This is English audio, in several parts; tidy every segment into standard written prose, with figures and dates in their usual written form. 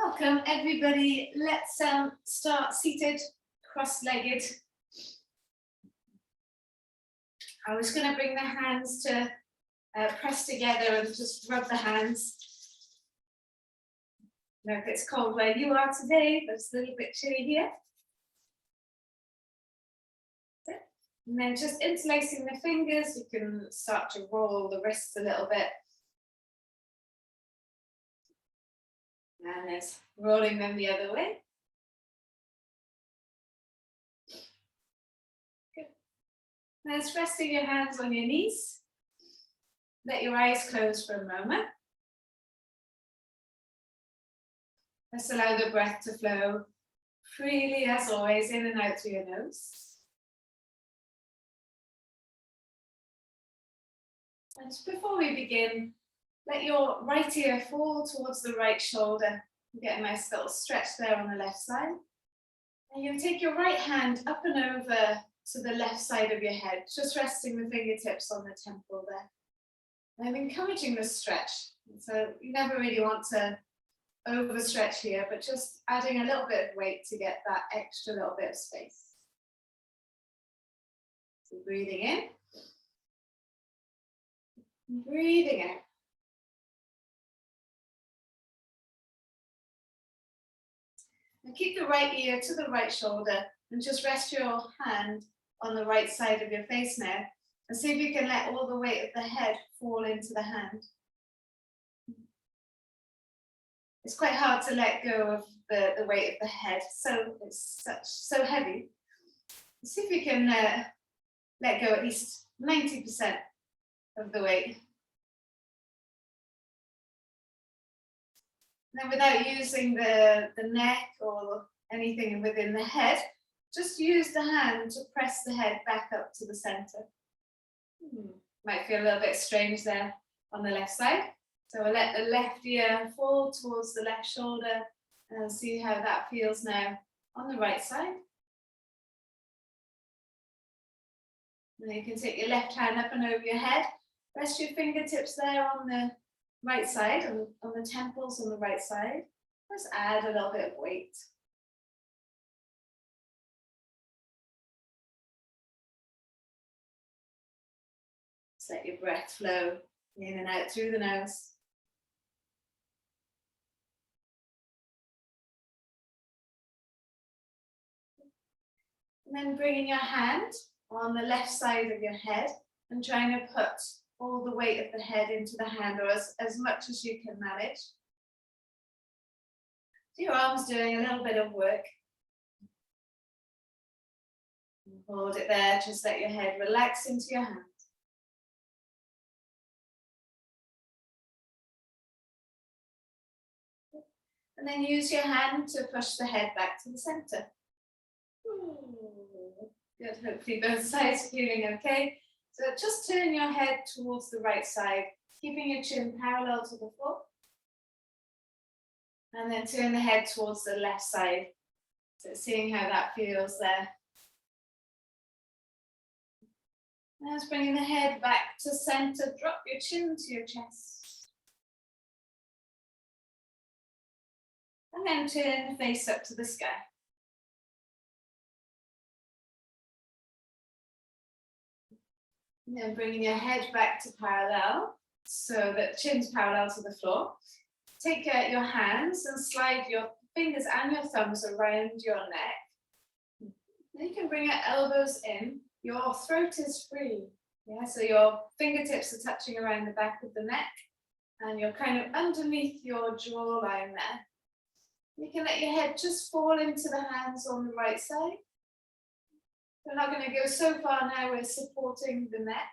Welcome everybody. Let's start seated, cross-legged. I was going to bring the hands to press together and just rub the hands. I don't know if it's cold where you are today, but it's a little bit chilly here. And then just interlacing the fingers, you can start to roll the wrists a little bit. And there's rolling them the other way. Good. Now it's resting your hands on your knees. Let your eyes close for a moment. Let's allow the breath to flow freely, as always, in and out through your nose. And before we begin, let your right ear fall towards the right shoulder. You get a nice little stretch there on the left side. And you take your right hand up and over to the left side of your head, just resting the fingertips on the temple there. And I'm encouraging the stretch. So you never really want to overstretch here, but just adding a little bit of weight to get that extra little bit of space. So breathing in. Breathing out. And keep the right ear to the right shoulder and just rest your hand on the right side of your face now. And see if you can let all the weight of the head fall into the hand. It's quite hard to let go of the weight of the head, so it's so heavy. See if you can let go at least 90% of the weight. Then without using the neck or anything within the head, just use the hand to press the head back up to the center. Might feel a little bit strange there on the left side. So I'll let the left ear fall towards the left shoulder and see how that feels now on the right side. Now you can take your left hand up and over your head. Rest your fingertips there on the right side, on the temples on the right side. Just add a little bit of weight. Just let your breath flow in and out through the nose. And then bringing your hand on the left side of your head and trying to put all the weight of the head into the hand, or as much as you can manage. So your arms doing a little bit of work. Hold it there, just let your head relax into your hand. And then use your hand to push the head back to the center. Good, hopefully both sides are feeling okay. So just turn your head towards the right side, keeping your chin parallel to the floor. And then turn the head towards the left side. So seeing how that feels there. Now just bringing the head back to center, drop your chin to your chest. And then turn the face up to the sky. And then bringing your head back to parallel, so that chin's parallel to the floor. Take your hands and slide your fingers and your thumbs around your neck. Then you can bring your elbows in. Your throat is free. Yeah, so your fingertips are touching around the back of the neck, and you're kind of underneath your jawline there. You can let your head just fall into the hands on the right side. We're not going to go so far now, we're supporting the neck.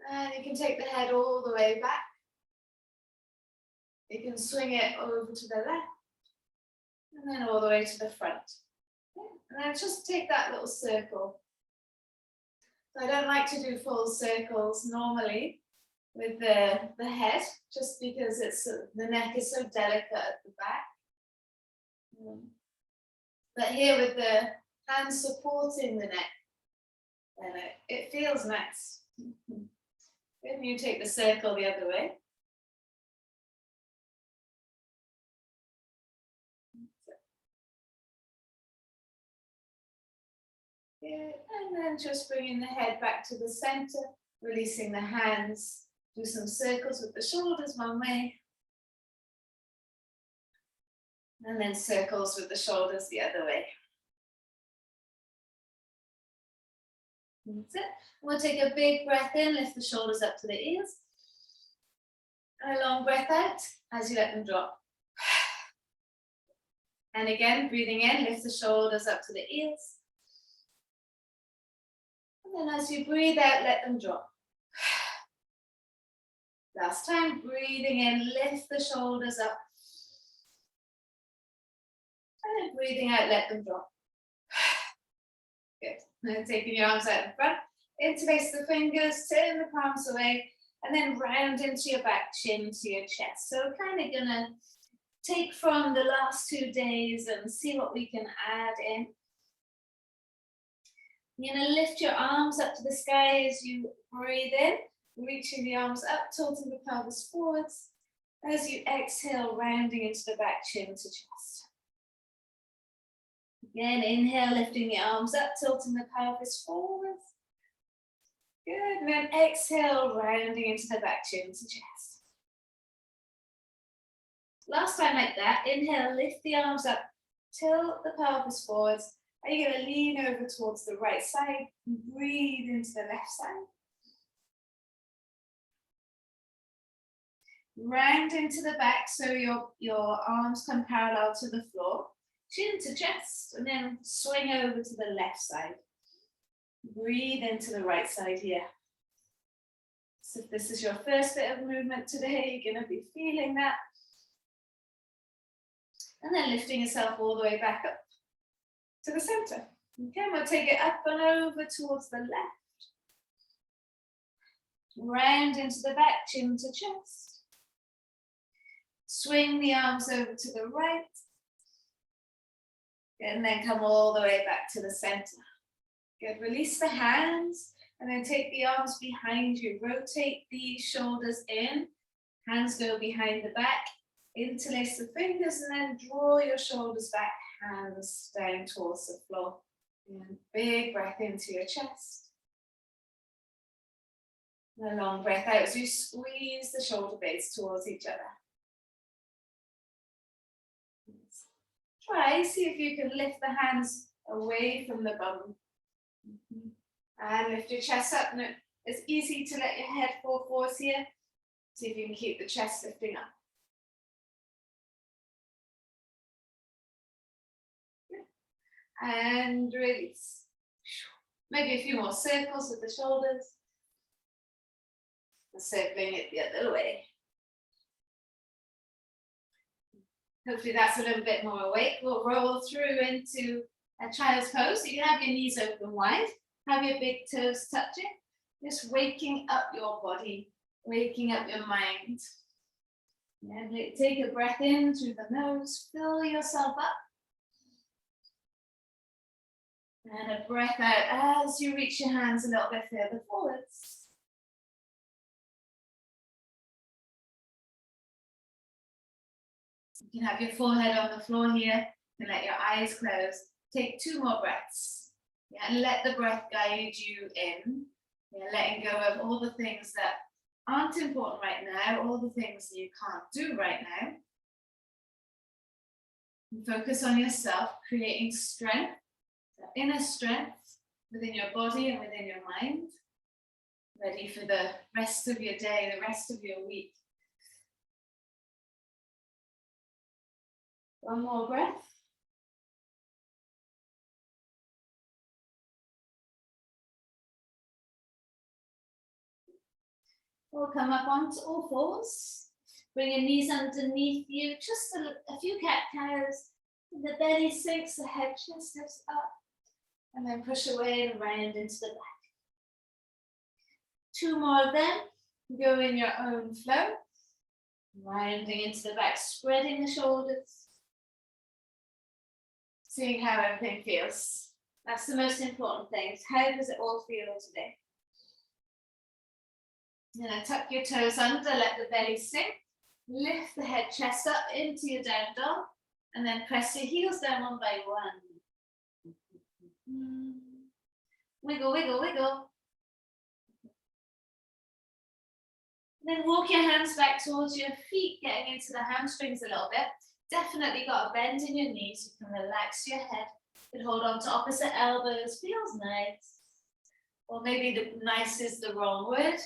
And you can take the head all the way back. You can swing it over to the left. And then all the way to the front. Okay. And then just take that little circle. So I don't like to do full circles normally with the head, just because the neck is so delicate at the back. But here with the hands supporting the neck, and it feels nice. Then you take the circle the other way. Good. And then just bringing the head back to the center, releasing the hands. Do some circles with the shoulders one way. And then circles with the shoulders the other way. That's it. We'll take a big breath in, lift the shoulders up to the ears. And a long breath out as you let them drop. And again, breathing in, lift the shoulders up to the ears. And then as you breathe out, let them drop. Last time, breathing in, lift the shoulders up. And then breathing out, let them drop. Good. And then taking your arms out in front, interlace the fingers, turn the palms away, and then round into your back, chin to your chest. So we're kind of gonna take from the last 2 days and see what we can add in. You're gonna lift your arms up to the sky as you breathe in, reaching the arms up, tilting the pelvis forwards. As you exhale, rounding into the back, chin to chest. Again, inhale, lifting the arms up, tilting the pelvis forwards. Good, and then exhale, rounding into the back, chin to chest. Last time like that, inhale, lift the arms up, tilt the pelvis forwards. And you're going to lean over towards the right side, breathe into the left side. Round into the back so your arms come parallel to the floor. Chin to chest, and then swing over to the left side. Breathe into the right side here. So if this is your first bit of movement today, you're going to be feeling that. And then lifting yourself all the way back up to the center. Okay, we'll take it up and over towards the left. Round into the back, chin to chest. Swing the arms over to the right. And then come all the way back to the center. Good, release the hands and then take the arms behind you. Rotate the shoulders in, hands go behind the back. Interlace the fingers and then draw your shoulders back, hands down towards the floor. And big breath into your chest. And a long breath out as you squeeze the shoulder blades towards each other. Try, see if you can lift the hands away from the bum. And lift your chest up. No, it's easy to let your head fall forwards here. See if you can keep the chest lifting up. And release. Maybe a few more circles with the shoulders. And circling it the other way. Hopefully that's a little bit more awake. We'll roll through into a child's pose. So you can have your knees open wide, have your big toes touching. Just waking up your body, waking up your mind. And take a breath in through the nose, fill yourself up. And a breath out as you reach your hands a little bit further forwards. You can have your forehead on the floor here. You can let your eyes close. Take 2 more breaths. Yeah, and let the breath guide you in. Yeah, letting go of all the things that aren't important right now, all the things that you can't do right now. And focus on yourself, creating strength. Inner strength within your body and within your mind, ready for the rest of your day, the rest of your week. One more breath. We'll come up onto all fours. Bring your knees underneath you, just a few cat-cows. The belly sinks, the head just lifts up. And then push away and round into the back. 2 more of them. Go in your own flow. Rounding into the back, spreading the shoulders. Seeing how everything feels. That's the most important thing. How does it all feel today? Then tuck your toes under, let the belly sink. Lift the head, chest up into your down dog. And then press your heels down one by one. Wiggle, wiggle, wiggle. Then walk your hands back towards your feet, getting into the hamstrings a little bit. Definitely got a bend in your knees. You can relax your head. You can hold on to opposite elbows. Feels nice. Or maybe the nice is the wrong word.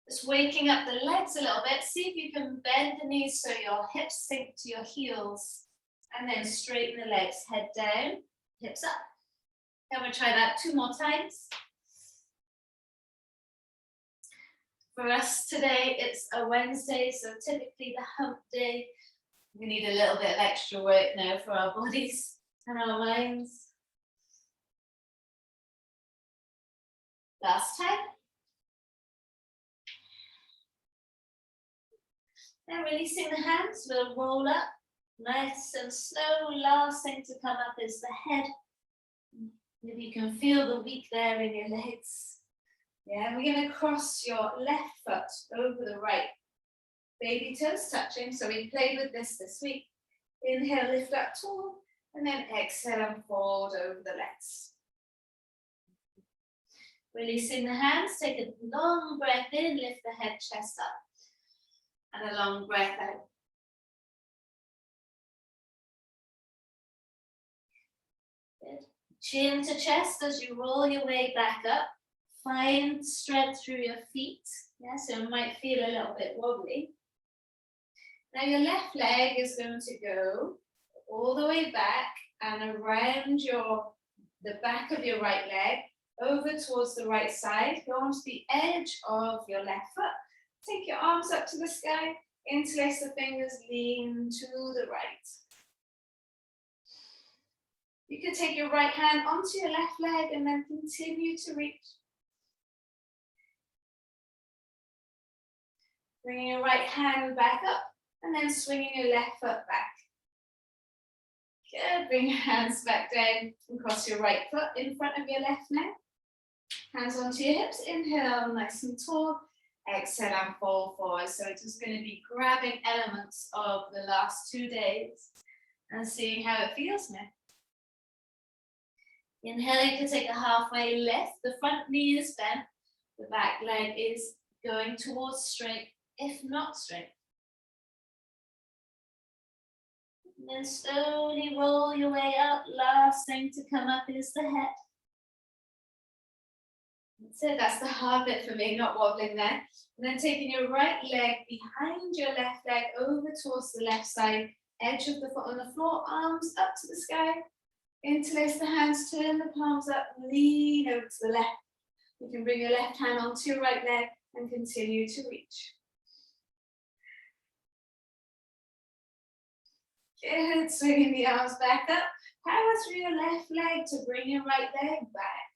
Just waking up the legs a little bit. See if you can bend the knees so your hips sink to your heels. And then straighten the legs. Head down, hips up. I'm going to try that 2 more times. For us today, it's a Wednesday, so typically the hump day. We need a little bit of extra work now for our bodies and our minds. Last time. Then releasing the hands, we'll roll up. Nice and slow. Last thing to come up is the head. Maybe you can feel the weak there in your legs. Yeah, we're going to cross your left foot over the right. Baby toes touching. So we played with this week. Inhale, lift up tall. And then exhale and fold over the legs. Releasing the hands. Take a long breath in. Lift the head, chest up. And a long breath out. Good. Chin to chest as you roll your way back up. Find strength through your feet. Yeah, so it might feel a little bit wobbly. Now your left leg is going to go all the way back and around the back of your right leg, over towards the right side. Go onto the edge of your left foot. Take your arms up to the sky, interlace the fingers, lean to the right. You can take your right hand onto your left leg and then continue to reach. Bringing your right hand back up and then swinging your left foot back. Good, bring your hands back down and cross your right foot in front of your left now. Hands onto your hips, inhale, nice and tall. Exhale and fall forward. So it's just going to be grabbing elements of the last 2 days and seeing how it feels now. Inhale, you can take a halfway lift. The front knee is bent. The back leg is going towards straight, if not straight. And then slowly roll your way up. Last thing to come up is the head. So that's the hard bit for me, not wobbling there. And then taking your right leg behind your left leg over towards the left side, edge of the foot on the floor, arms up to the sky. Interlace the hands, turn the palms up, lean over to the left. You can bring your left hand onto your right leg and continue to reach. Good, swinging the arms back up. Power through your left leg to bring your right leg back.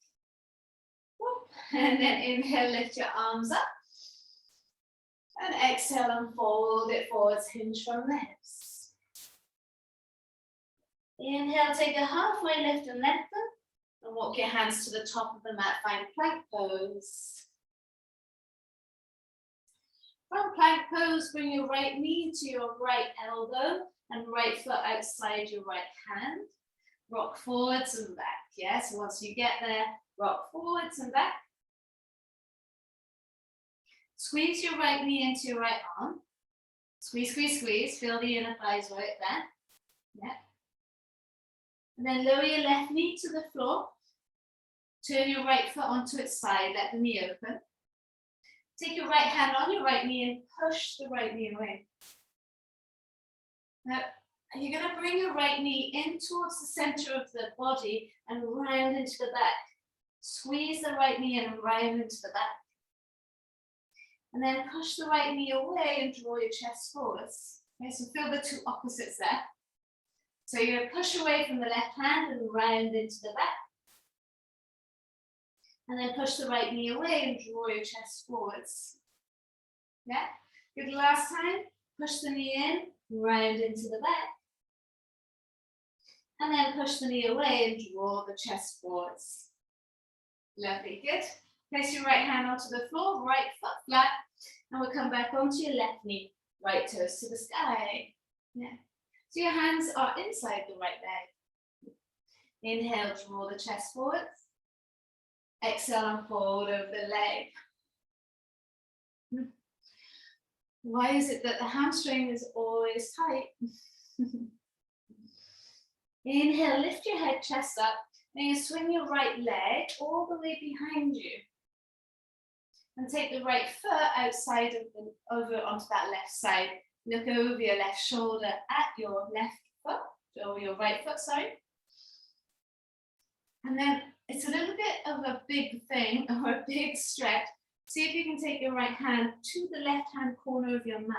And then inhale, lift your arms up. And exhale and fold it forwards, hinge from the hips. Inhale, take a halfway lift and lengthen. And walk your hands to the top of the mat, find plank pose. From plank pose, bring your right knee to your right elbow and right foot outside your right hand. Rock forwards and back. Yeah, so once you get there, rock forwards and back. Squeeze your right knee into your right arm. Squeeze, squeeze, squeeze. Feel the inner thighs work there. Yeah. And then lower your left knee to the floor. Turn your right foot onto its side. Let the knee open. Take your right hand on your right knee and push the right knee away. Now, you're going to bring your right knee in towards the center of the body and round into the back. Squeeze the right knee in and round into the back. And then push the right knee away and draw your chest forwards. Okay, so feel the two opposites there. So you're going to push away from the left hand and round into the back. And then push the right knee away and draw your chest forwards. Yeah, good. Last time, push the knee in, round into the back. And then push the knee away and draw the chest forwards. Lovely, good. Place your right hand onto the floor, right foot flat, and we'll come back onto your left knee, right toes to the sky. Yeah. So your hands are inside the right leg. Inhale, draw the chest forward. Exhale and fold over the leg. Why is it that the hamstring is always tight? Inhale, lift your head, chest up. Then you swing your right leg all the way behind you. And take the right foot outside of over onto that left side. Look over your left shoulder at your left foot, or your right foot, sorry. And then it's a little bit of a big thing, or a big stretch. See if you can take your right hand to the left-hand corner of your mat.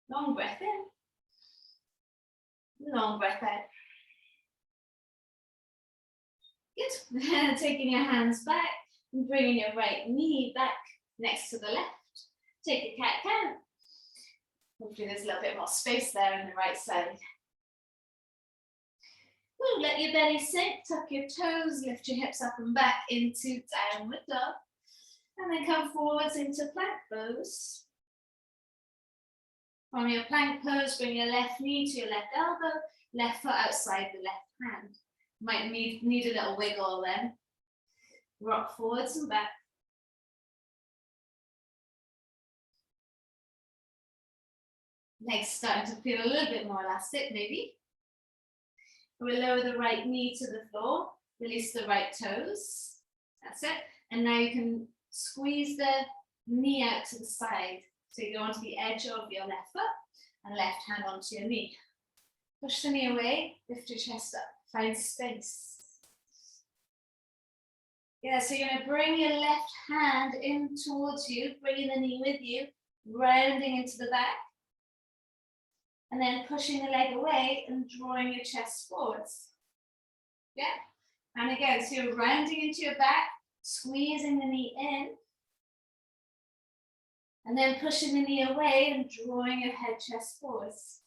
Long breath in. Long breath out. Good. Taking your hands back and bringing your right knee back next to the left. Take a cat-cow. Hopefully there's a little bit more space there on the right side. Ooh, let your belly sink, tuck your toes, lift your hips up and back into downward dog. And then come forwards into plank pose. From your plank pose, bring your left knee to your left elbow, left foot outside the left hand. Might need a little wiggle then. Rock forwards and back. Legs starting to feel a little bit more elastic, maybe. We'll lower the right knee to the floor, release the right toes. That's it. And now you can squeeze the knee out to the side. So you go onto the edge of your left foot and left hand onto your knee. Push the knee away, lift your chest up, find space. Yeah, so you're going to bring your left hand in towards you, bringing the knee with you, rounding into the back. And then pushing the leg away and drawing your chest forwards. Yeah. And again, so you're rounding into your back, squeezing the knee in. And then pushing the knee away and drawing your head, chest forwards.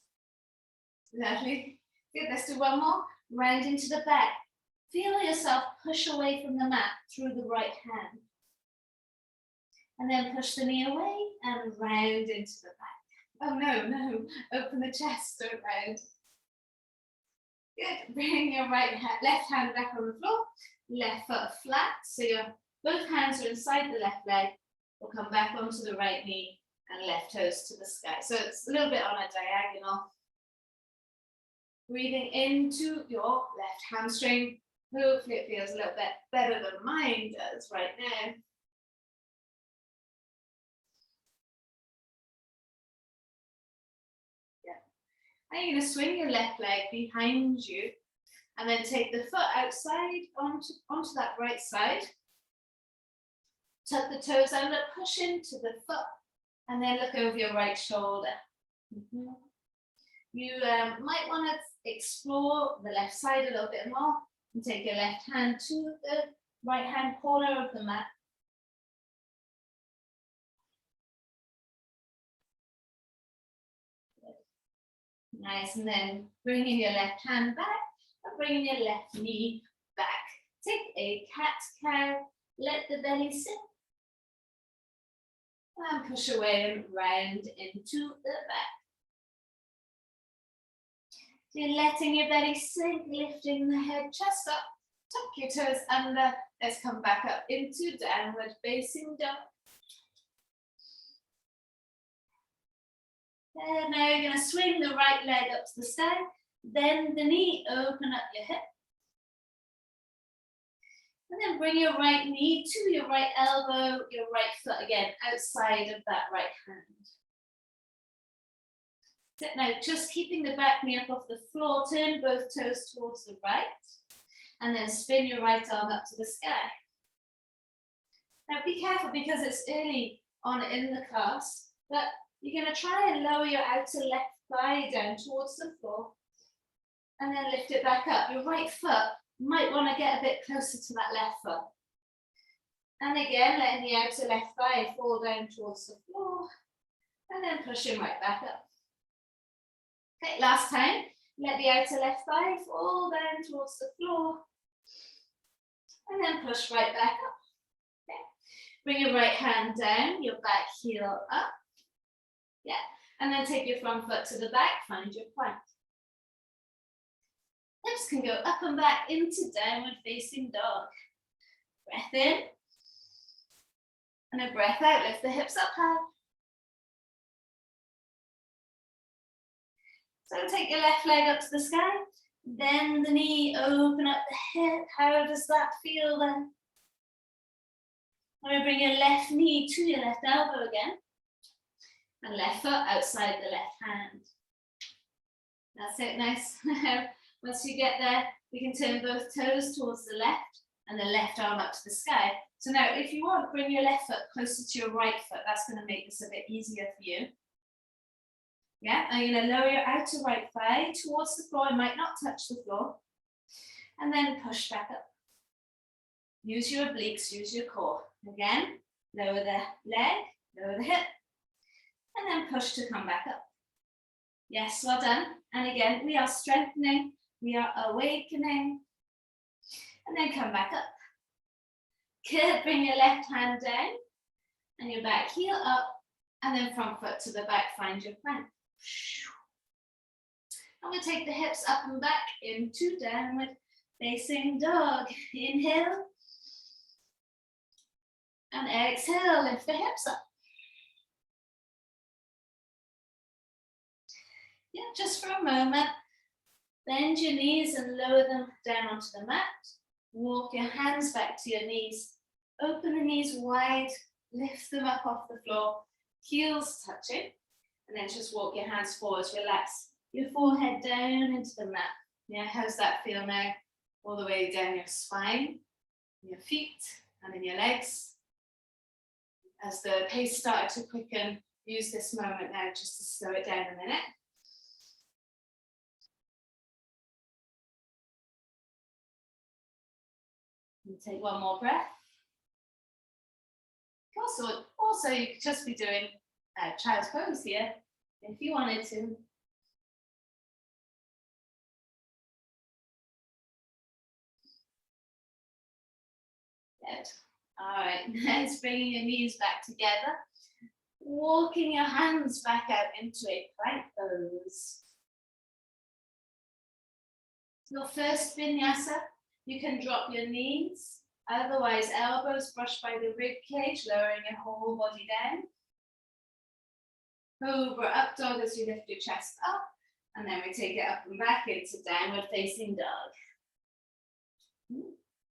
Lovely. Good, let's do one more. Round into the back. Feel yourself push away from the mat through the right hand. And then push the knee away and round into the back. Oh no, open the chest, don't round. Good, bring your left hand back on the floor, left foot flat, so your both hands are inside the left leg. We'll come back onto the right knee and left toes to the sky. So it's a little bit on a diagonal. Breathing into your left hamstring. Hopefully it feels a little bit better than mine does right now. Now you're going to swing your left leg behind you and then take the foot outside onto that right side. Tuck the toes under, push into the foot and then look over your right shoulder. You might want to explore the left side a little bit more and take your left hand to the right hand corner of the mat. Nice, and then bringing your left hand back and bringing your left knee back. Take a cat-cow, let the belly sink. And push away and round into the back. So you're letting your belly sink, lifting the head, chest up, tuck your toes under. Let's come back up into downward facing dog. And now you're going to swing the right leg up to the sky, bend the knee, open up your hip. And then bring your right knee to your right elbow, your right foot again, outside of that right hand. Sit now, just keeping the back knee up off the floor, turn both toes towards the right, and then spin your right arm up to the sky. Now be careful because it's early on in the class, but you're going to try and lower your outer left thigh down towards the floor and then lift it back up. Your right foot might want to get a bit closer to that left foot. And again, letting the outer left thigh fall down towards the floor and then pushing right back up. Okay, last time, let the outer left thigh fall down towards the floor and then push right back up. Okay. Bring your right hand down, your back heel up. Yeah, and then take your front foot to the back, find your plank. Hips can go up and back into downward facing dog. Breath in. And a breath out, lift the hips up high. So take your left leg up to the sky, bend the knee, open up the hip. How does that feel then? Now bring your left knee to your left elbow again, and left foot outside the left hand. That's it, nice. Once you get there, we can turn both toes towards the left and the left arm up to the sky. So now, if you want, bring your left foot closer to your right foot. That's going to make this a bit easier for you. Yeah, and you're going to lower your outer right thigh towards the floor. It might not touch the floor. And then push back up. Use your obliques, use your core. Again, lower the leg, lower the hip, and then push to come back up. Yes, well done. And again, we are strengthening, we are awakening, and then come back up. Good, bring your left hand down, and your back heel up, and then front foot to the back, find your plank. And we'll take the hips up and back into downward facing dog. Inhale. And exhale, lift the hips up. Yeah, just for a moment. Bend your knees and lower them down onto the mat. Walk your hands back to your knees. Open the knees wide, lift them up off the floor, heels touching. And then just walk your hands forwards, relax your forehead down into the mat. Yeah, how's that feel now? All the way down your spine, your feet, and in your legs. As the pace started to quicken, use this moment now just to slow it down a minute. And take one more breath. Also, you could just be doing child's pose here, if you wanted to. Good. All right, let's bring your knees back together. Walking your hands back out into a plank pose. Your first vinyasa, you can drop your knees. Otherwise, elbows brush by the rib cage, lowering your whole body down. Cobra up dog as you lift your chest up. And then we take it up and back into downward facing dog.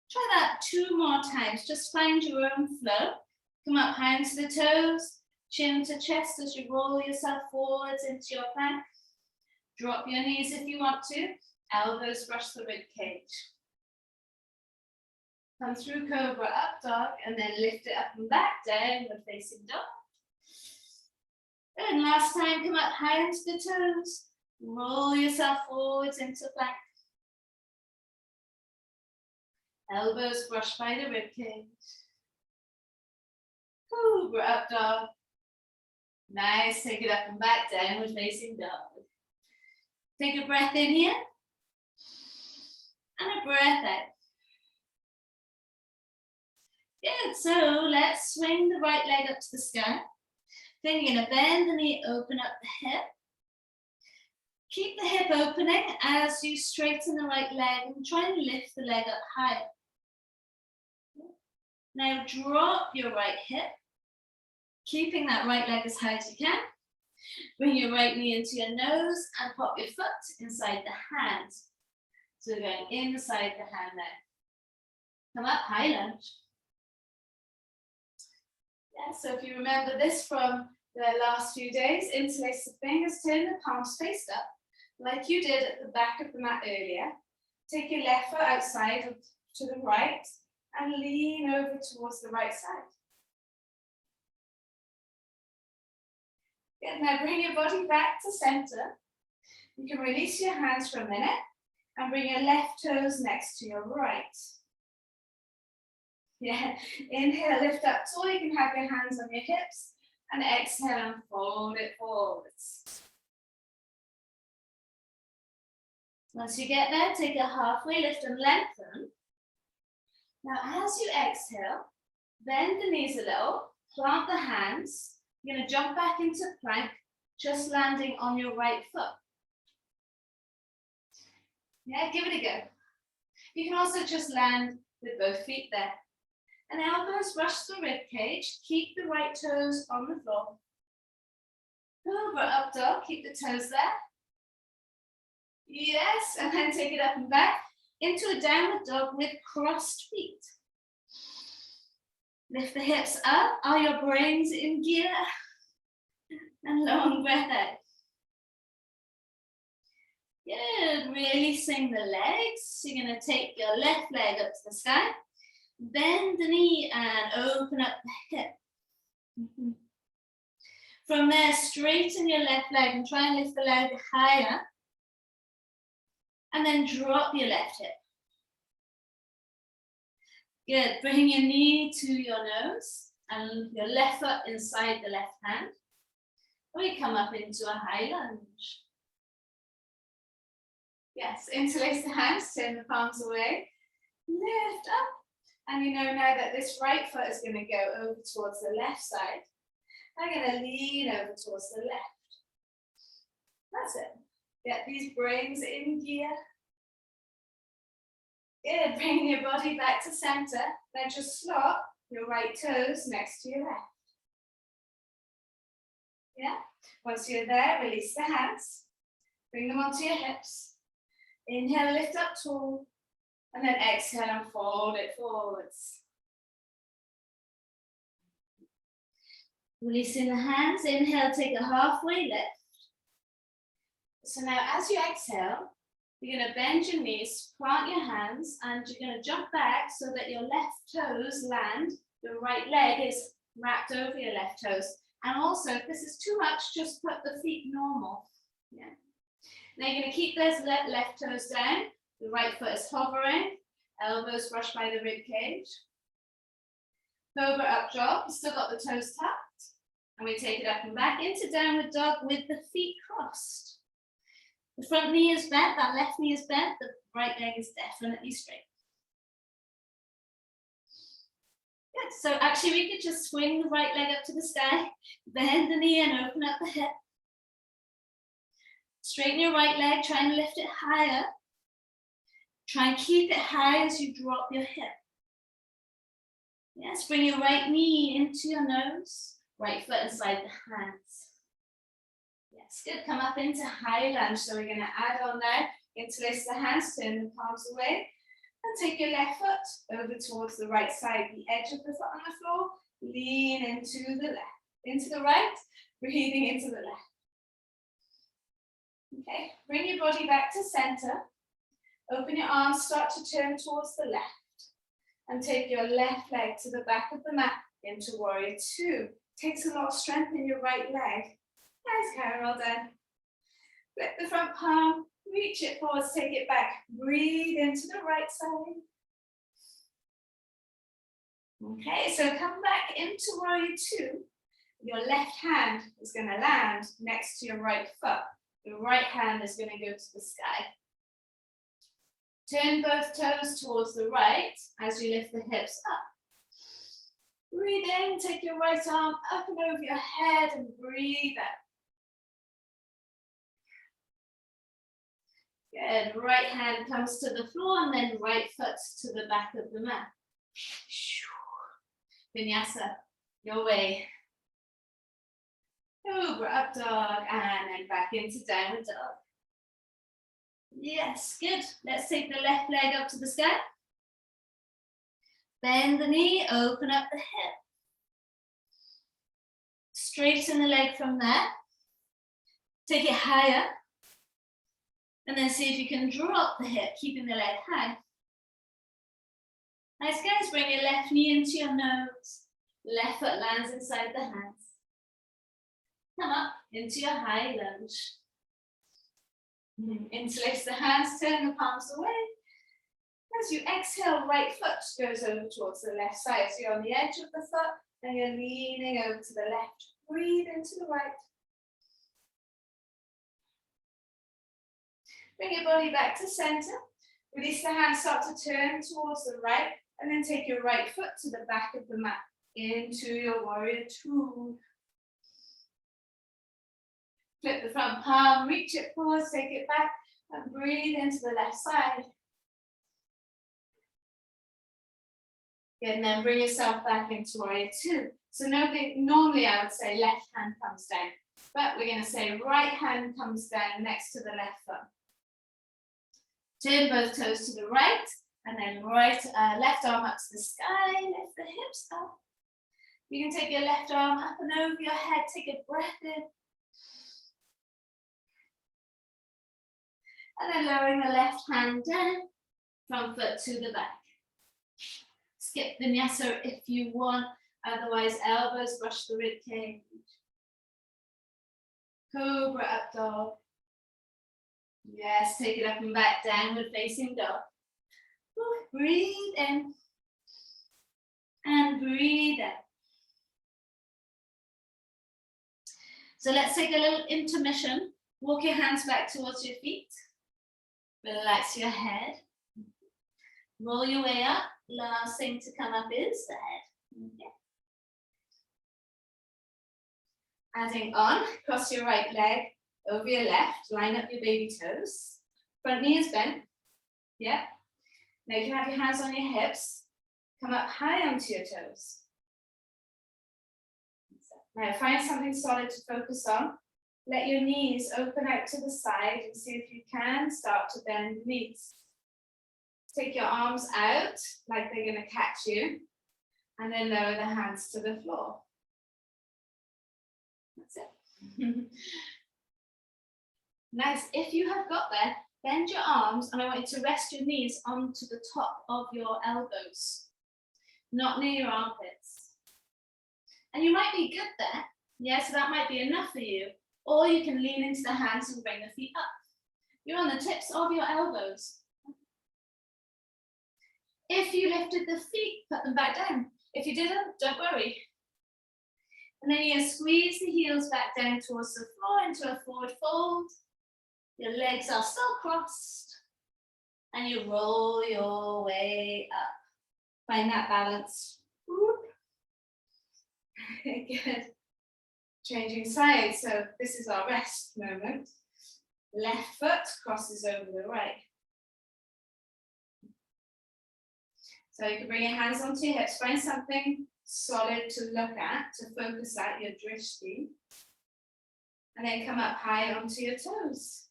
Try that 2 more times. Just find your own flow. Come up, hands to the toes, chin to chest as you roll yourself forwards into your plank. Drop your knees if you want to. Elbows brush the rib cage. Come through cobra up dog and then lift it up and back, downward facing dog. And last time, come up, hands to the toes. Roll yourself forwards into plank. Elbows brush by the rib cage. Cobra up dog. Nice, take it up and back, downward facing dog. Take a breath in here. And a breath out. Good, so let's swing the right leg up to the sky. Then you're gonna bend the knee, open up the hip. Keep the hip opening as you straighten the right leg and try and lift the leg up higher. Now drop your right hip, keeping that right leg as high as you can. Bring your right knee into your nose and pop your foot inside the hand. So we're going inside the hand now. Come up, high lunge. Yeah, so if you remember this from the last few days, interlace the fingers, turn the palms faced up, like you did at the back of the mat earlier. Take your left foot outside to the right and lean over towards the right side. Good, now bring your body back to center. You can release your hands for a minute and bring your left toes next to your right. Yeah, inhale, lift up tall. You can have your hands on your hips and exhale and fold it forwards. Once you get there, take a halfway lift and lengthen. Now, as you exhale, bend the knees a little, plant the hands. You're going to jump back into plank, just landing on your right foot. Yeah, give it a go. You can also just land with both feet there. And elbows brush the rib cage. Keep the right toes on the floor. Over, up dog, keep the toes there. Yes, and then take it up and back into a downward dog with crossed feet. Lift the hips up. Are your brains in gear? And long breath out. Good, releasing the legs. You're going to take your left leg up to the sky. Bend the knee and open up the hip. From there, straighten your left leg and try and lift the leg higher. And then drop your left hip. Good, bring your knee to your nose and your left foot inside the left hand. We come up into a high lunge. Yes, interlace the hands, turn the palms away, lift up. And you know now that this right foot is going to go over towards the left side. I'm going to lean over towards the left. That's it. Get these brains in gear. Good, bring your body back to center. Then just slot your right toes next to your left. Yeah, once you're there, release the hands. Bring them onto your hips. Inhale, lift up tall. And then exhale and fold it forwards. Releasing the hands. Inhale, take a halfway lift. So now as you exhale, you're going to bend your knees, plant your hands, and you're going to jump back so that your left toes land. Your right leg is wrapped over your left toes. And also, if this is too much, just put the feet normal. Yeah. Now you're going to keep those left toes down. The right foot is hovering. Elbows brushed by the rib cage. Cobra up dog. You still got the toes tucked. And we take it up and back into downward dog with the feet crossed. The front knee is bent, that left knee is bent, the right leg is definitely straight. Good, so actually we could just swing the right leg up to the sky, bend the knee and open up the hip. Straighten your right leg, try and lift it higher. Try and keep it high as you drop your hip. Yes, bring your right knee into your nose, right foot inside the hands. Yes, good. Come up into high lunge. So we're going to add on now. Interlace the hands, turn the palms away, and take your left foot over towards the right side, the edge of the foot on the floor. Lean into the left, into the right, breathing into the left. Okay, bring your body back to center. Open your arms, start to turn towards the left, and take your left leg to the back of the mat into warrior two. Takes a lot of strength in your right leg. Nice, Karen, well done. Flip the front palm, reach it forwards, take it back. Breathe into the right side. Okay, so come back into warrior two. Your left hand is going to land next to your right foot. Your right hand is going to go to the sky. Turn both toes towards the right as you lift the hips up. Breathe in, take your right arm up and over your head and breathe out. Good, right hand comes to the floor and then right foot to the back of the mat. Vinyasa, your way. Cobra up dog and then back into downward dog. Yes, good. Let's take the left leg up to the sky. Bend the knee, open up the hip. Straighten the leg from there. Take it higher. And then see if you can drop the hip, keeping the leg high. Nice, guys. Bring your left knee into your nose. Left foot lands inside the hands. Come up into your high lunge. Interlace the hands, turn the palms away. As you exhale, right foot goes over towards the left side. So you're on the edge of the foot and you're leaning over to the left. Breathe into the right. Bring your body back to center. Release the hands, start to turn towards the right, and then take your right foot to the back of the mat into your warrior two. Flip the front palm, reach it forward, take it back. And breathe into the left side. Good, and then bring yourself back into warrior two. So normally I would say left hand comes down, but we're going to say right hand comes down next to the left thumb. Turn both toes to the right, and then left arm up to the sky, lift the hips up. You can take your left arm up and over your head, take a breath in. And then lowering the left hand down, front foot to the back. Skip vinyasa if you want, otherwise elbows brush the rib cage. Cobra up dog. Yes, take it up and back, downward facing dog. Breathe in and breathe out. So let's take a little intermission. Walk your hands back towards your feet. Relax your head. Roll your way up. Last thing to come up is the head. Okay. Adding on, cross your right leg over your left. Line up your baby toes. Front knee is bent. Yeah. Now you can have your hands on your hips. Come up high onto your toes. Now find something solid to focus on. Let your knees open out to the side and see if you can start to bend the knees. Take your arms out like they're going to catch you, and then lower the hands to the floor. That's it. Nice. If you have got there, bend your arms, and I want you to rest your knees onto the top of your elbows, not near your armpits. And you might be good there. Yeah, so that might be enough for you. Or you can lean into the hands and bring the feet up. You're on the tips of your elbows. If you lifted the feet, put them back down. If you didn't, don't worry. And then you squeeze the heels back down towards the floor into a forward fold. Your legs are still crossed. And you roll your way up. Find that balance. Good. Changing sides. So this is our rest moment. Left foot crosses over the right. So you can bring your hands onto your hips, find something solid to look at, to focus at your drishti. And then come up high onto your toes.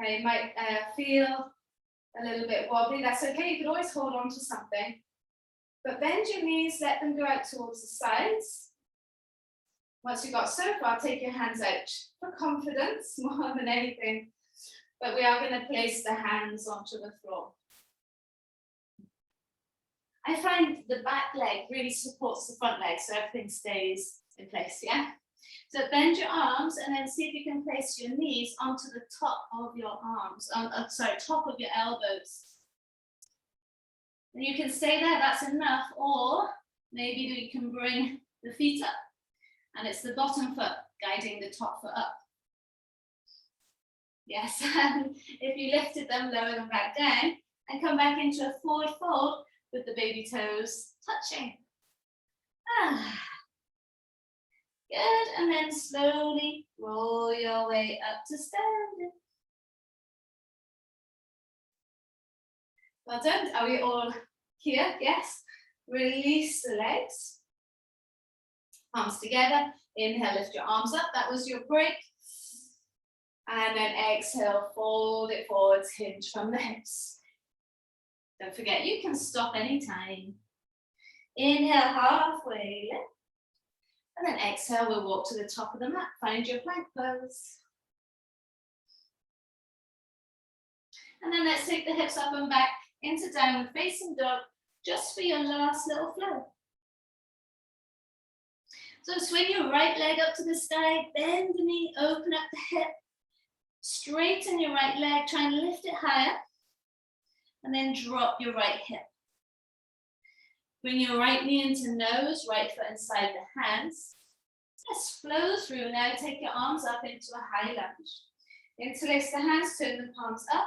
Now you might feel a little bit wobbly, that's okay, you can always hold on to something. But bend your knees, let them go out towards the sides. Once you've got so far, take your hands out for confidence more than anything. But we are going to place the hands onto the floor. I find the back leg really supports the front leg, so everything stays in place, yeah? So bend your arms and then see if you can place your knees onto the top of your arms, top of your elbows. And you can stay there, that's enough, or maybe you can bring the feet up, and it's the bottom foot guiding the top foot up. Yes, and if you lifted them, lower them back down, and come back into a forward fold with the baby toes touching. Good, and then slowly roll your way up to standing. Well done. Are we all here? Yes. Release the legs. Arms together. Inhale, lift your arms up. That was your break. And then exhale, fold it forwards, hinge from the hips. Don't forget, you can stop anytime. Inhale, halfway lift. And then exhale, we'll walk to the top of the mat. Find your plank pose. And then let's take the hips up and back into downward facing dog, just for your last little flow. So swing your right leg up to the sky, bend the knee, open up the hip. Straighten your right leg, try and lift it higher, and then drop your right hip. Bring your right knee into nose, right foot inside the hands. Just flow through. Now take your arms up into a high lunge. Interlace the hands, turn the palms up.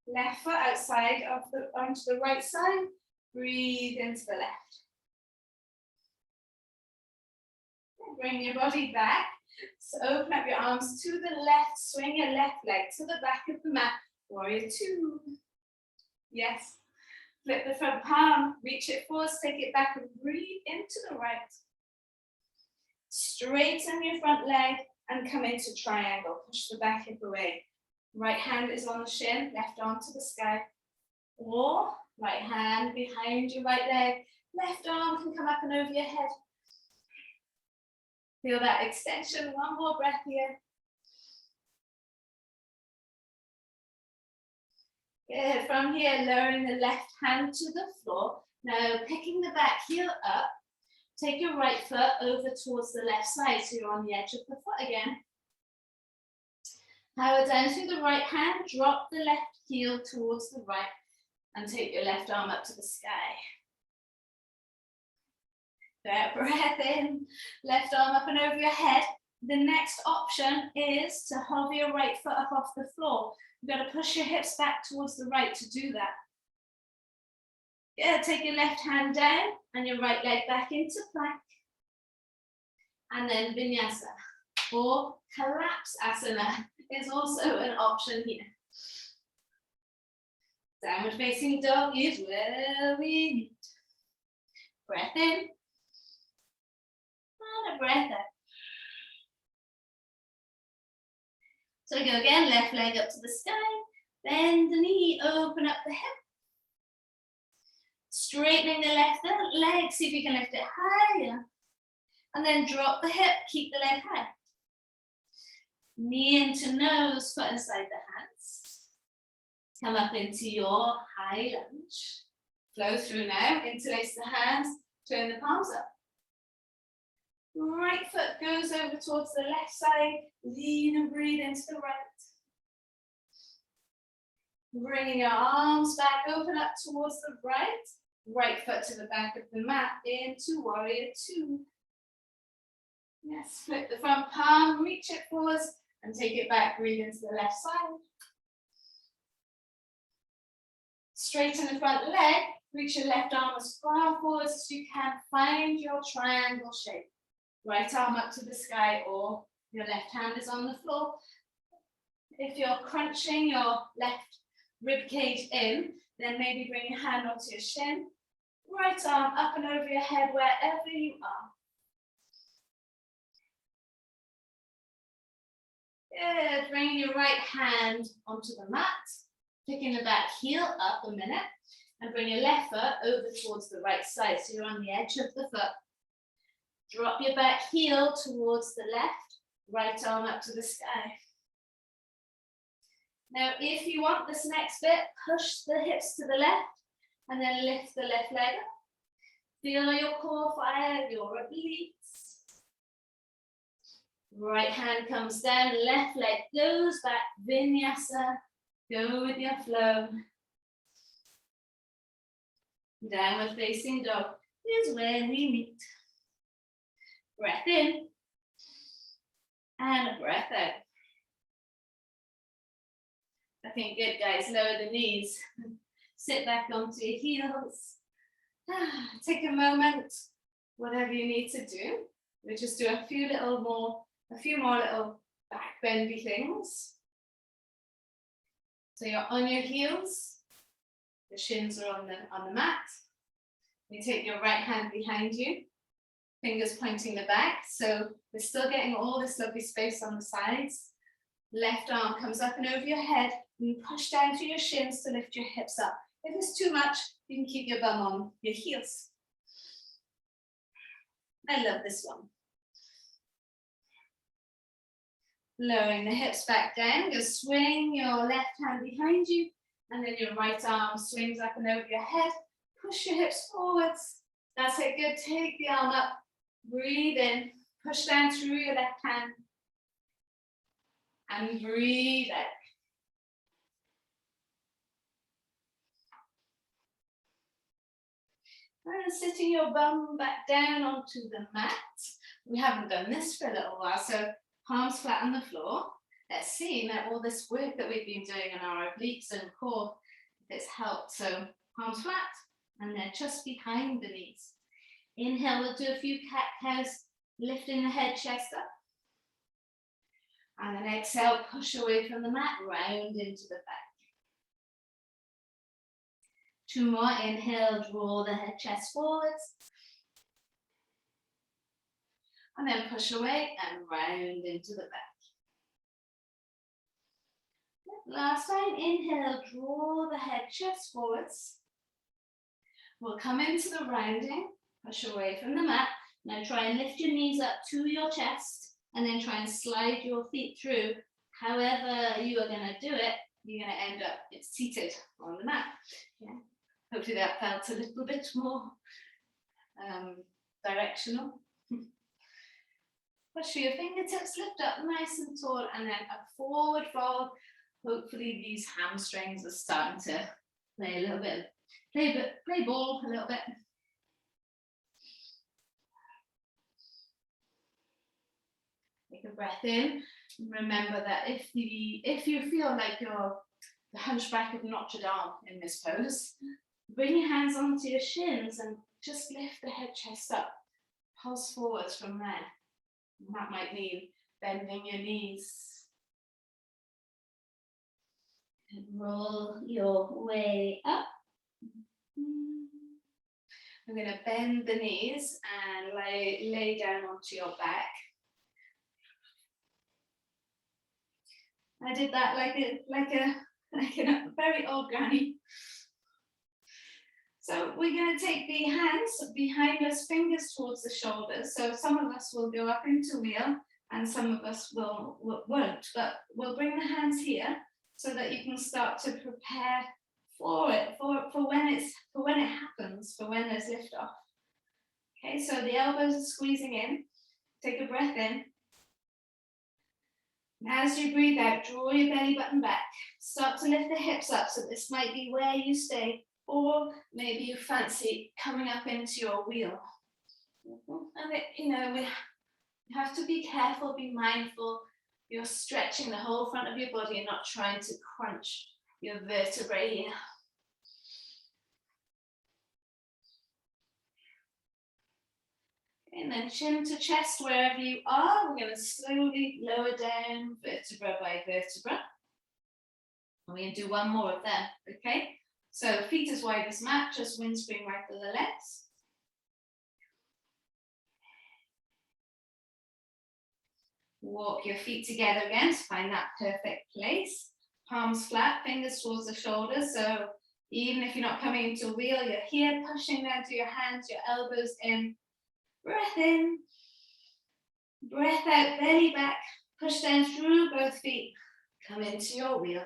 Left foot outside of onto the right side. Breathe into the left. Bring your body back. So open up your arms to the left, swing your left leg to the back of the mat, warrior two. Yes. Flip the front palm, reach it forward, take it back and breathe into the right. Straighten your front leg and come into triangle. Push the back hip away. Right hand is on the shin, left arm to the sky. Or right hand behind your right leg, left arm can come up and over your head. Feel that extension, one more breath here. Good, from here, lowering the left hand to the floor. Now picking the back heel up, take your right foot over towards the left side, so you're on the edge of the foot again. Power down through the right hand, drop the left heel towards the right, and take your left arm up to the sky. Good, breath in, left arm up and over your head. The next option is to hover your right foot up off the floor. You've got to push your hips back towards the right to do that. Yeah, take your left hand down and your right leg back into plank. And then vinyasa or collapse asana is also an option here. Downward facing dog is where we meet. Breath in and a breath out. So we go again, left leg up to the sky, bend the knee, open up the hip. Straightening the left leg, see if you can lift it higher. And then drop the hip, keep the leg high. Knee into nose, foot inside the hands. Come up into your high lunge. Flow through now, interlace the hands, turn the palms up. Right foot goes over towards the left side, lean and breathe into the right. Bringing your arms back, open up towards the right. Right foot to the back of the mat, into warrior two. Yes, flip the front palm, reach it forwards, and take it back, breathe into the left side. Straighten the front leg, reach your left arm as far forward as you can, find your triangle shape. Right arm up to the sky or your left hand is on the floor. If you're crunching your left rib cage in, then maybe bring your hand onto your shin. Right arm up and over your head wherever you are. Good, bringing your right hand onto the mat, picking the back heel up a minute, and bring your left foot over towards the right side, so you're on the edge of the foot. Drop your back heel towards the left, right arm up to the sky. Now, if you want this next bit, push the hips to the left, and then lift the left leg up. Feel your core fire, your obliques. Right hand comes down, left leg goes back, vinyasa. Go with your flow. Downward facing dog is where we meet. Breath in and a breath out. Okay, good guys, lower the knees. Sit back onto your heels. Take a moment, whatever you need to do. We'll just do a few more little back bendy things. So you're on your heels, the shins are on the mat. You take your right hand behind you, fingers pointing the back. So we're still getting all this lovely space on the sides. Left arm comes up and over your head, and you push down through your shins to lift your hips up. If it's too much, you can keep your bum on your heels. I love this one. Lowering the hips back down, you swing your left hand behind you, and then your right arm swings up and over your head. Push your hips forwards. That's it, good. Take the arm up, breathe in, push down through your left hand, and breathe out. And sitting your bum back down onto the mat. We haven't done this for a little while, so palms flat on the floor. Let's see now all this work that we've been doing in our obliques and core, if it's helped. So palms flat, and then just behind the knees. Inhale, we'll do a few cat-cows, lifting the head, chest up. And then exhale, push away from the mat, round into the back. 2 more, inhale, draw the head, chest forwards. And then push away and round into the back. Last time, inhale, draw the head, chest forwards. We'll come into the rounding, push away from the mat. Now try and lift your knees up to your chest and then try and slide your feet through. However you are going to do it, you're going to end up seated on the mat. Yeah. Hopefully that felt a little bit more directional. Push your fingertips, lift up nice and tall, and then a forward fold. Hopefully these hamstrings are starting to play a little bit, play ball a little bit. Take a breath in. Remember that if you feel like you're the hunchback of Notre Dame in this pose, bring your hands onto your shins and just lift the head, chest up. Pulse forwards from there. And that might mean bending your knees. And roll your way up. I'm going to bend the knees and lay down onto your back. I did that like a very old granny. So we're going to take the hands behind us, fingers towards the shoulders. So some of us will go up into wheel and some of us won't, but we'll bring the hands here so that you can start to prepare for it, for when it happens, for when there's lift off. Okay, so the elbows are squeezing in. Take a breath in. As you breathe out, draw your belly button back. Start to lift the hips up. So this might be where you stay, or maybe you fancy coming up into your wheel. And we have to be careful, be mindful. You're stretching the whole front of your body and not trying to crunch your vertebrae here. And then chin to chest wherever you are. We're going to slowly lower down vertebra by vertebra. And we're going to do one more of them, okay? So feet as wide as mat, just windscreen right for the legs. Walk your feet together again to find that perfect place. Palms flat, fingers towards the shoulders. So even if you're not coming into a wheel, you're here pushing down to your hands, your elbows in. Breath in, breath out, belly back, push down through both feet, come into your wheel.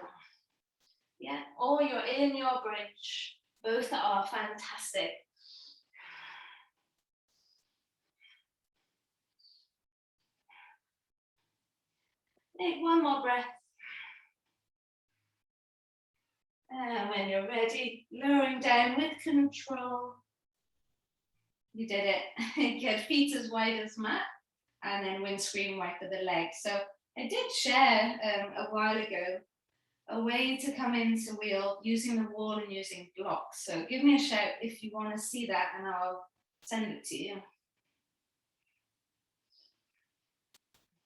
Yeah, or you're in your bridge. Both are fantastic. Take one more breath. And when you're ready, lowering down with control. You did it. Get feet as wide as mat, and then windscreen wide for the legs. So I did share a while ago a way to come into wheel using the wall and using blocks. So give me a shout if you want to see that, and I'll send it to you.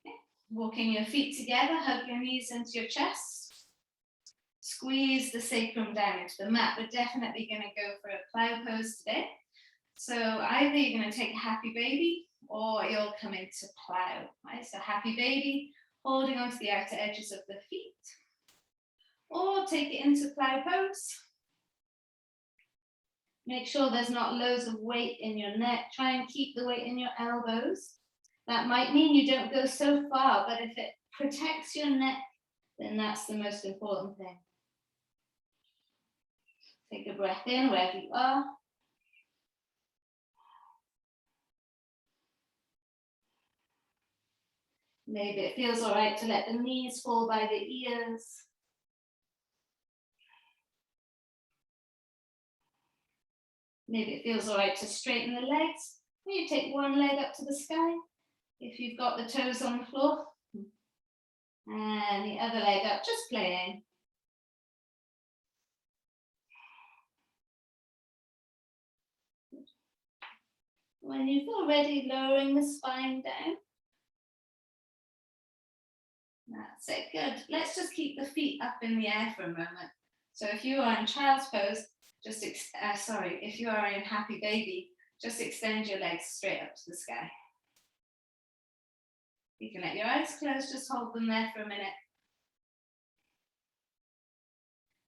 Okay. Walking your feet together, hug your knees into your chest. Squeeze the sacrum down into the mat. We're definitely going to go for a plow pose today. So either you're going to take a happy baby or you'll come into plow. Right? So happy baby, holding onto the outer edges of the feet. Or take it into plow pose. Make sure there's not loads of weight in your neck. Try and keep the weight in your elbows. That might mean you don't go so far, but if it protects your neck, then that's the most important thing. Take a breath in wherever you are. Maybe it feels all right to let the knees fall by the ears. Maybe it feels all right to straighten the legs. Or you take one leg up to the sky if you've got the toes on the floor. And the other leg up, just playing. When you feel ready, lowering the spine down. That's it, good. Let's just keep the feet up in the air for a moment. So if you are in child's pose, if you are in happy baby, just extend your legs straight up to the sky. You can let your eyes close, just hold them there for a minute.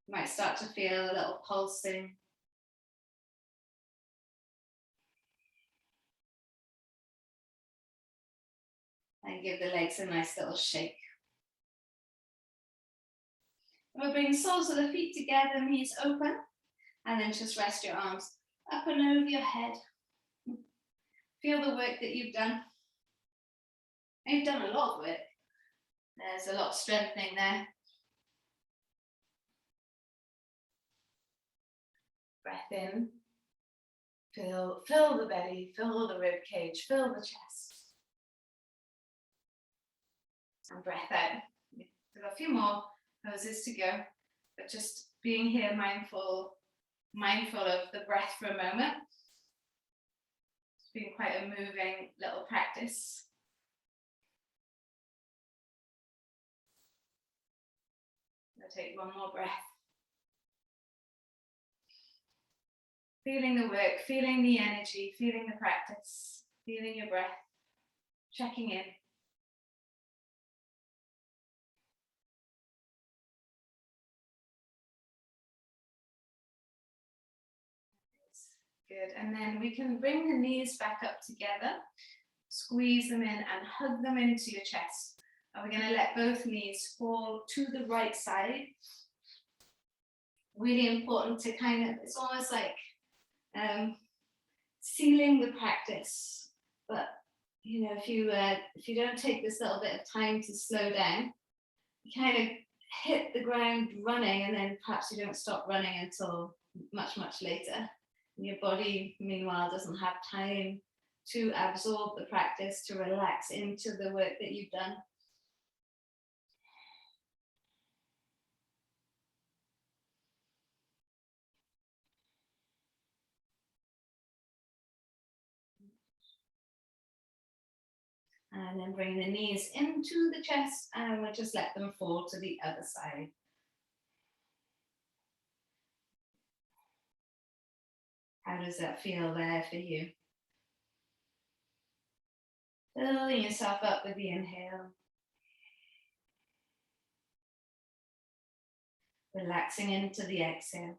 You might start to feel a little pulsing. And give the legs a nice little shake. We'll bring soles of the feet together, knees open, and then just rest your arms up and over your head. Feel the work that you've done. And you've done a lot of work. There's a lot of strengthening there. Breath in. Fill the belly, fill the rib cage, fill the chest. And breath out. We've got a few more poses to go, but just being here mindful of the breath for a moment. It's been quite a moving little practice. I'll take one more breath. Feeling the work, feeling the energy, feeling the practice, feeling your breath, checking in. Good, and then we can bring the knees back up together, squeeze them in and hug them into your chest. And we're going to let both knees fall to the right side. Really important to it's almost like sealing the practice. But you know, if you don't take this little bit of time to slow down, you kind of hit the ground running, and then perhaps you don't stop running until much later. And your body, meanwhile, doesn't have time to absorb the practice, to relax into the work that you've done. And then bring the knees into the chest, and we'll just let them fall to the other side. How does that feel there for you? Filling yourself up with the inhale. Relaxing into the exhale.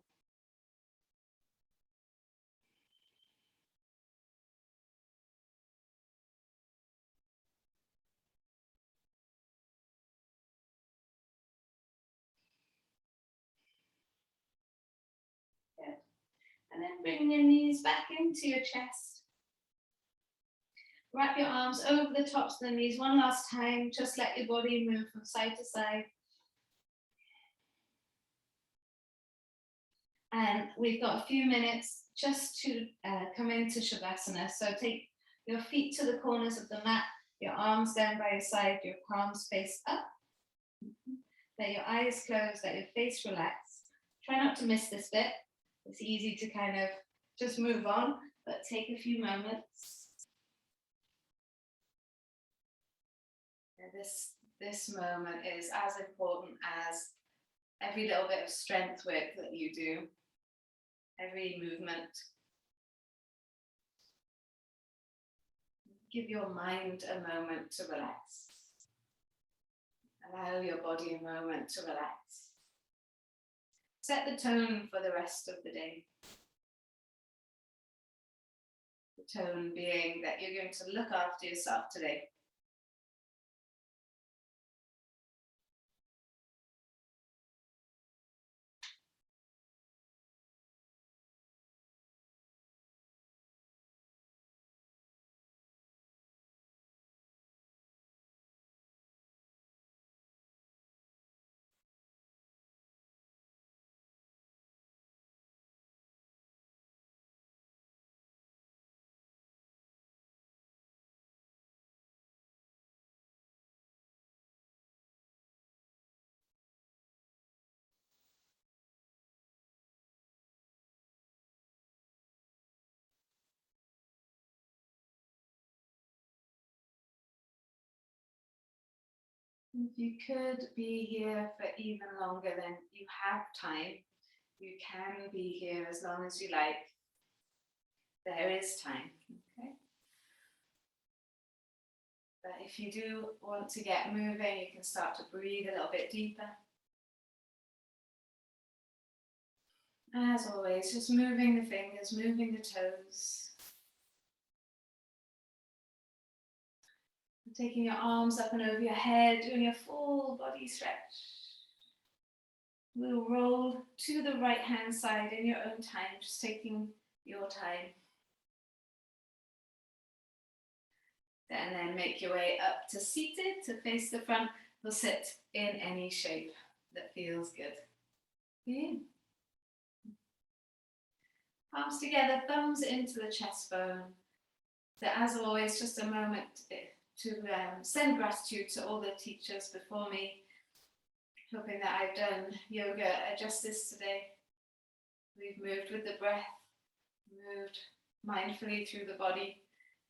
Good. And then bring your knees back into your chest. Wrap your arms over the tops of the knees one last time. Just let your body move from side to side. And we've got a few minutes just to come into Shavasana. So take your feet to the corners of the mat, your arms down by your side, your palms face up. Let your eyes close, let your face relax. Try not to miss this bit. It's easy to kind of just move on, but take a few moments. And this moment is as important as every little bit of strength work that you do, every movement. Give your mind a moment to relax. Allow your body a moment to relax. Set the tone for the rest of the day. The tone being that you're going to look after yourself today. If you could be here for even longer, then you have time. You can be here as long as you like. There is time, okay? But if you do want to get moving, you can start to breathe a little bit deeper. As always, just moving the fingers, moving the toes. Taking your arms up and over your head, doing a full body stretch. We'll roll to the right hand side in your own time, just taking your time. And then make your way up to seated, to face the front. We'll sit in any shape that feels good. Okay. Palms together, thumbs into the chest bone. So as always, just a moment to send gratitude to all the teachers before me, hoping that I've done yoga justice today. We've moved with the breath, moved mindfully through the body,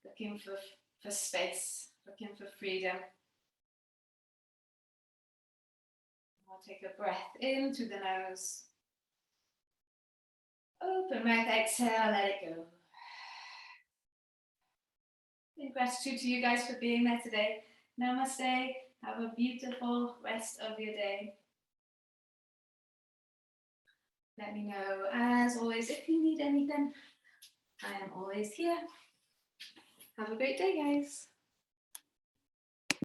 looking for space, looking for freedom. I'll take a breath in through the nose. Open mouth, exhale, let it go. And gratitude to you guys for being there today. Namaste. Have a beautiful rest of your day. Let me know, as always, if you need anything. I am always here. Have a great day, guys.